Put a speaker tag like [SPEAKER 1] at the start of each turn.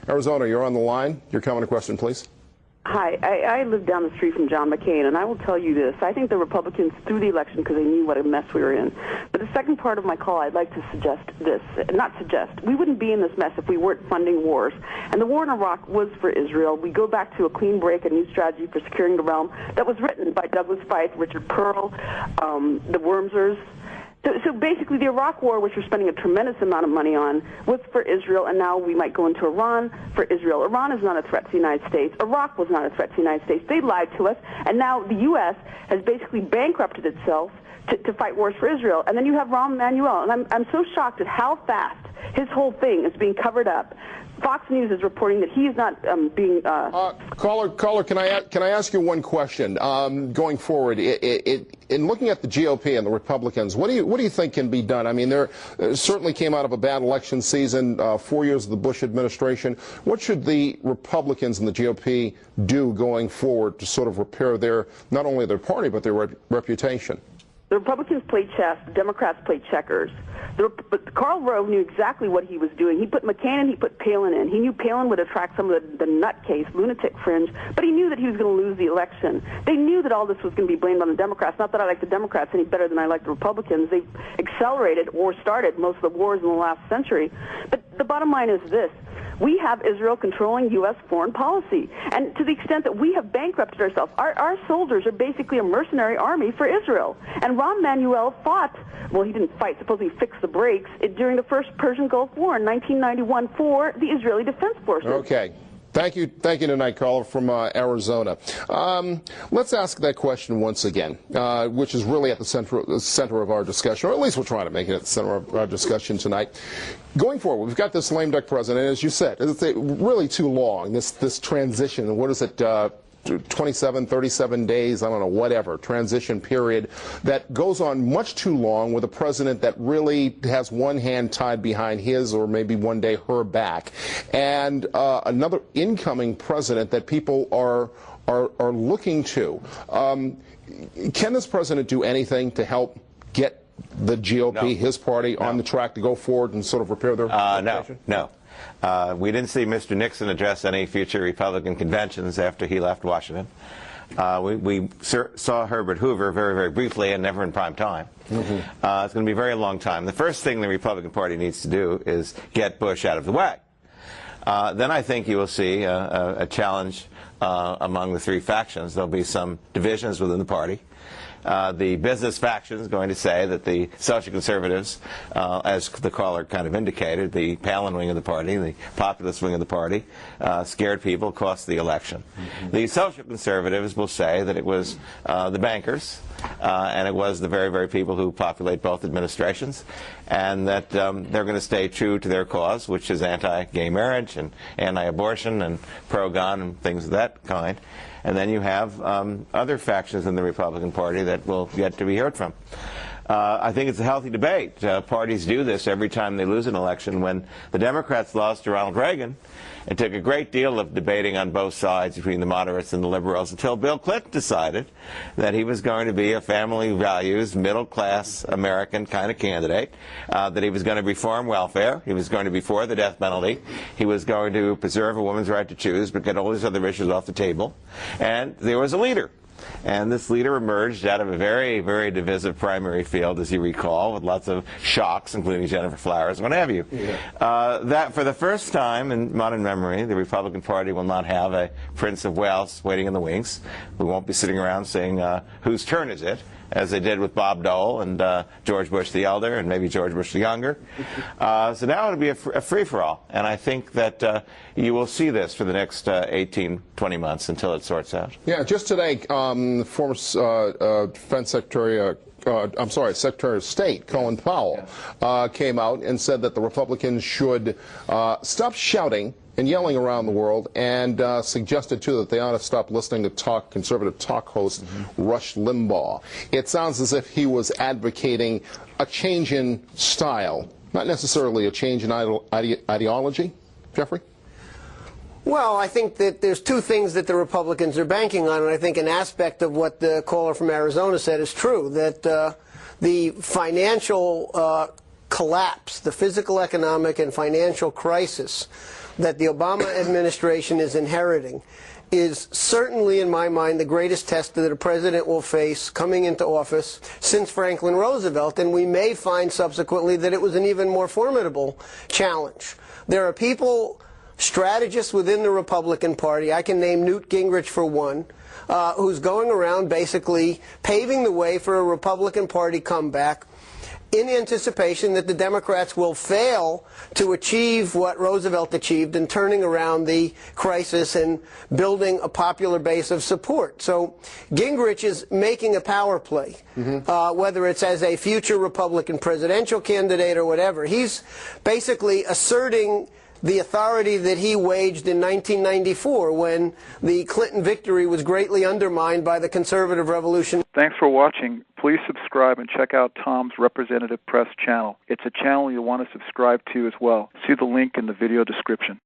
[SPEAKER 1] Arizona, you're on the line. Your comment or question, please.
[SPEAKER 2] Hi, I live down the street from John McCain, and I will tell you this. I think the Republicans threw the election because they knew what a mess we were in. But the second part of my call, I'd like to suggest this. Not suggest. We wouldn't be in this mess if we weren't funding wars. And the war in Iraq was for Israel. We go back to a clean break, a new strategy for securing the realm that was written by Douglas Feith, Richard Pearl, the Wormsers. So basically, the Iraq War, which we're spending a tremendous amount of money on, was for Israel, and now we might go into Iran for Israel. Iran is not a threat to the United States. Iraq was not a threat to the United States. They lied to us, and now the U.S. has basically bankrupted itself to fight wars for Israel. And then you have Rahm Emanuel, and I'm so shocked at how fast his whole thing is being covered up. Fox News is reporting that he's not being.
[SPEAKER 1] Caller, can I ask you one question? Going forward, in looking at the GOP and the Republicans, what do you think can be done? I mean, there certainly came out of a bad election season, 4 years of the Bush administration. What should the Republicans and the GOP do going forward to sort of repair not only their party but their reputation?
[SPEAKER 2] The Republicans played chess. The Democrats played checkers. But Karl Rove knew exactly what he was doing. He put McCain in, he put Palin in. He knew Palin would attract some of the nutcase, lunatic fringe, but he knew that he was going to lose the election. They knew that all this was going to be blamed on the Democrats. Not that I like the Democrats any better than I like the Republicans. They've accelerated or started most of the wars in the last century. But the bottom line is this. We have Israel controlling U.S. foreign policy. And to the extent that we have bankrupted ourselves, our soldiers are basically a mercenary army for Israel. And Rahm Emanuel fought, well, he didn't fight, supposedly fix the brakes, during the first Persian Gulf War in 1991 for the Israeli Defense Forces.
[SPEAKER 1] Okay. Thank you tonight, caller from Arizona. Let's ask that question once again, which is really at the center of our discussion, or at least we're trying to make it at the center of our discussion tonight. Going forward, we've got this lame duck president, as you said, it's really too long, this transition. What is it, 27, 37 days, I don't know, whatever, transition period that goes on much too long with a president that really has one hand tied behind his or maybe one day her back, and another incoming president that people are looking to. Can this president do anything to help get the GOP, his party, on the track to go forward and sort of repair their reputation?
[SPEAKER 3] No. We didn't see Mr. Nixon address any future Republican conventions after he left Washington. We saw Herbert Hoover very, very briefly and never in prime time. Mm-hmm. It's going to be a very long time. The first thing the Republican Party needs to do is get Bush out of the way. Then I think you will see a challenge among the three factions. There'll be some divisions within the party. The business faction is going to say that the social conservatives, as the caller kind of indicated, the Palin wing of the party, the populist wing of the party, scared people, cost the election. Mm-hmm. The social conservatives will say that it was the bankers, and it was the very, very people who populate both administrations, and that they're going to stay true to their cause, which is anti-gay marriage and anti-abortion and pro-gun and things of that kind. And then you have other factions in the Republican Party that will yet to be heard from. I think it's a healthy debate. Parties do this every time they lose an election. When the Democrats lost to Ronald Reagan, it took a great deal of debating on both sides between the moderates and the liberals until Bill Clinton decided that he was going to be a family values, middle-class American kind of candidate, that he was going to reform welfare, he was going to be for the death penalty, he was going to preserve a woman's right to choose but get all these other issues off the table, and there was a leader. And this leader emerged out of a very, very divisive primary field, as you recall, with lots of shocks, including Jennifer Flowers, what have you. Yeah. That for the first time in modern memory, the Republican Party will not have a Prince of Wales waiting in the wings. We won't be sitting around saying, whose turn is it, as they did with Bob Dole and George Bush the Elder and maybe George Bush the Younger. So now it'll be a free-for-all. And I think that you will see this for the next 18, 20 months until it sorts out.
[SPEAKER 1] Yeah, just today, former Defense Secretary, Secretary of State Colin Powell came out and said that the Republicans should stop shouting and yelling around the world, and suggested, too, that they ought to stop listening to conservative talk host Rush Limbaugh. It sounds as if he was advocating a change in style, not necessarily a change in ideology. Jeffrey?
[SPEAKER 4] Well, I think that there's two things that the Republicans are banking on, and I think an aspect of what the caller from Arizona said is true, that the financial collapse, the physical, economic, and financial crisis that the Obama administration is inheriting is certainly, in my mind, the greatest test that a president will face coming into office since Franklin Roosevelt, and we may find subsequently that it was an even more formidable challenge. There are people, strategists within the Republican Party, I can name Newt Gingrich for one, who's going around basically paving the way for a Republican Party comeback in anticipation that the Democrats will fail to achieve what Roosevelt achieved in turning around the crisis and building a popular base of support. So Gingrich is making a power play, whether it's as a future Republican presidential candidate or whatever. He's basically asserting the authority that he waged in 1994 when the Clinton victory was greatly undermined by the conservative revolution.
[SPEAKER 5] Thanks for watching. Please subscribe and check out Tom's Representative Press channel. It's a channel you'll want to subscribe to as well. See the link in the video description.